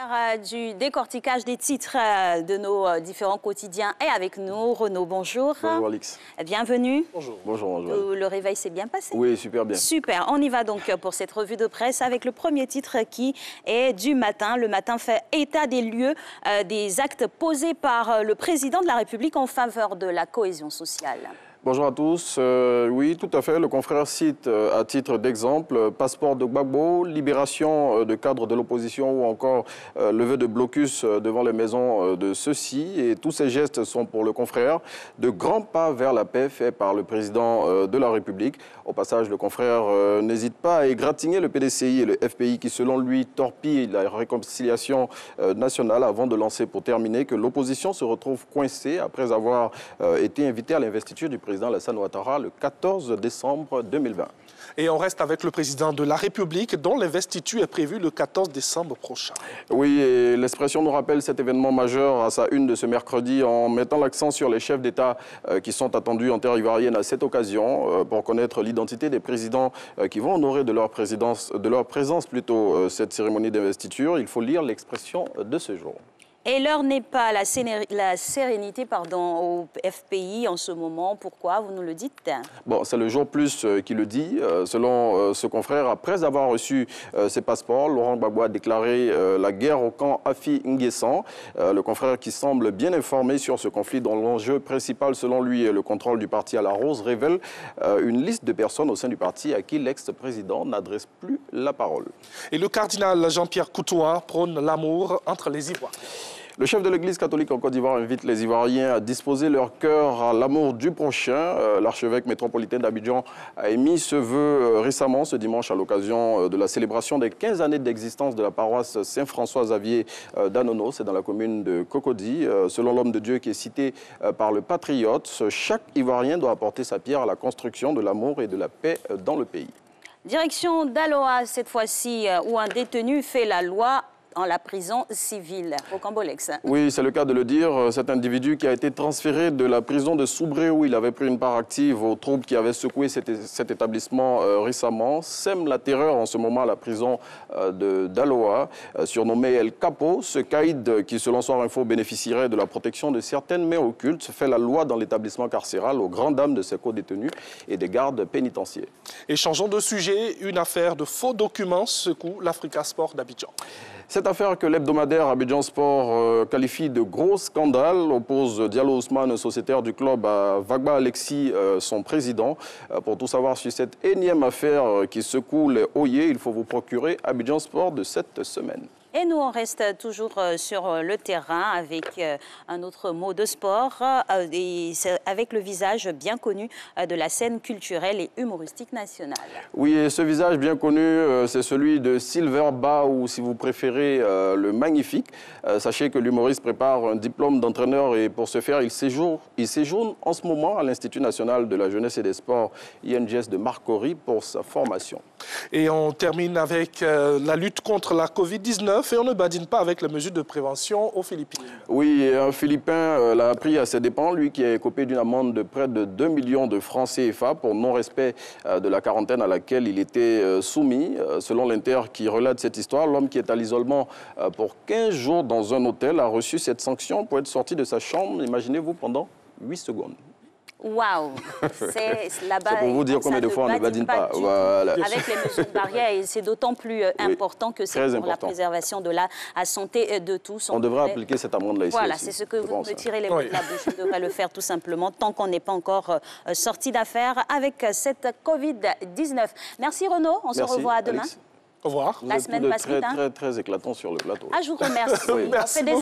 L'heure du décortiquage des titres de nos différents quotidiens est avec nous. Renaud, bonjour. Bonjour Alix. Bienvenue. Bonjour. Bonjour. Le réveil s'est bien passé? Oui, super bien. Super. On y va donc pour cette revue de presse avec le premier titre qui est du matin. Le matin fait état des lieux des actes posés par le président de la République en faveur de la cohésion sociale. Bonjour à tous. Oui, tout à fait. Le confrère cite à titre d'exemple passeport de Gbagbo, libération de cadres de l'opposition ou encore levée de blocus devant les maisons de ceux-ci. Et tous ces gestes sont pour le confrère de grands pas vers la paix faits par le président de la République. Au passage, le confrère n'hésite pas à égratigner le PDCI et le FPI qui, selon lui, torpillent la réconciliation nationale avant de lancer, pour terminer, que l'opposition se retrouve coincée après avoir été invitée à l'investiture du président Alassane Ouattara le 14 décembre 2020. Et on reste avec le président de la République dont l'investiture est prévue le 14 décembre prochain. Oui, et l'Expression nous rappelle cet événement majeur à sa une de ce mercredi en mettant l'accent sur les chefs d'État qui sont attendus en terre ivoirienne à cette occasion pour connaître l'identité des présidents qui vont honorer de leur présence cette cérémonie d'investiture. Il faut lire l'expression de ce jour. Et l'heure n'est pas la sérénité au FPI en ce moment. Pourquoi? Vous nous le dites. Bon, c'est le jour plus qui le dit. Selon ce confrère, après avoir reçu ses passeports, Laurent Gbagbo a déclaré la guerre au camp Afi N'Guessan. Le confrère qui semble bien informé sur ce conflit dont l'enjeu principal, selon lui, est le contrôle du parti à la rose, révèle une liste de personnes au sein du parti à qui l'ex-président n'adresse plus la parole. Et le cardinal Jean-Pierre Coutois prône l'amour entre les Ivoiriens. Le chef de l'Église catholique en Côte d'Ivoire invite les Ivoiriens à disposer leur cœur à l'amour du prochain. L'archevêque métropolitain d'Abidjan a émis ce vœu récemment, ce dimanche, à l'occasion de la célébration des 15 années d'existence de la paroisse Saint-François-Xavier d'Anono. C'est dans la commune de Cocody. Selon l'homme de Dieu qui est cité par le Patriote, chaque Ivoirien doit apporter sa pierre à la construction de l'amour et de la paix dans le pays. Direction d'Aloa, cette fois-ci, où un détenu fait la loi en la prison civile, au Cambolex. Oui, c'est le cas de le dire. Cet individu qui a été transféré de la prison de Soubré, où il avait pris une part active aux troubles qui avaient secoué cet établissement récemment, sème la terreur en ce moment à la prison d'Aloa. Surnommé El Capo, ce caïd qui, selon Soir Info, bénéficierait de la protection de certaines mains occultes, fait la loi dans l'établissement carcéral aux grandes dames de ses co-détenus et des gardes pénitentiaires. Et changeons de sujet, une affaire de faux documents secoue l'Africa Sport d'Abidjan. Cette affaire que l'hebdomadaire Abidjan Sport qualifie de gros scandale oppose Diallo Ousmane, sociétaire du club, à Vagba Alexis, son président. Pour tout savoir sur cette énième affaire qui secoue les Oyers, il faut vous procurer Abidjan Sport de cette semaine. Et nous, on reste toujours sur le terrain avec un autre mot de sport, et avec le visage bien connu de la scène culturelle et humoristique nationale. Oui, et ce visage bien connu, c'est celui de Silver Ba, ou si vous préférez, le Magnifique. Sachez que l'humoriste prépare un diplôme d'entraîneur et pour ce faire, il séjourne en ce moment à l'Institut national de la jeunesse et des sports, INJS de Marcory, pour sa formation. Et on termine avec la lutte contre la Covid-19. Et on ne badine pas avec les mesures de prévention aux Philippines. Oui, un Philippin l'a pris à ses dépens, lui qui est écopé d'une amende de près de 2 millions de francs CFA pour non-respect de la quarantaine à laquelle il était soumis. Selon l'Inter qui relate cette histoire, l'homme qui est à l'isolement pour 15 jours dans un hôtel a reçu cette sanction pour être sorti de sa chambre, imaginez-vous, pendant 8 secondes. Waouh! C'est là-bas. C'est pour vous dire combien de fois on ne badine pas. Voilà. Avec les mesures de barrière, et c'est d'autant plus important que c'est pour la préservation de la santé de tous. On devrait appliquer cette amende-là ici. Voilà, c'est ce que vous me tirez les mots de la bouche. On devrait le faire tout simplement, tant qu'on n'est pas encore sorti d'affaire avec cette Covid-19. Merci Renaud, on se revoit demain. Au revoir. La semaine passe vite. Très éclatant sur le plateau. Ah, je vous remercie. Merci.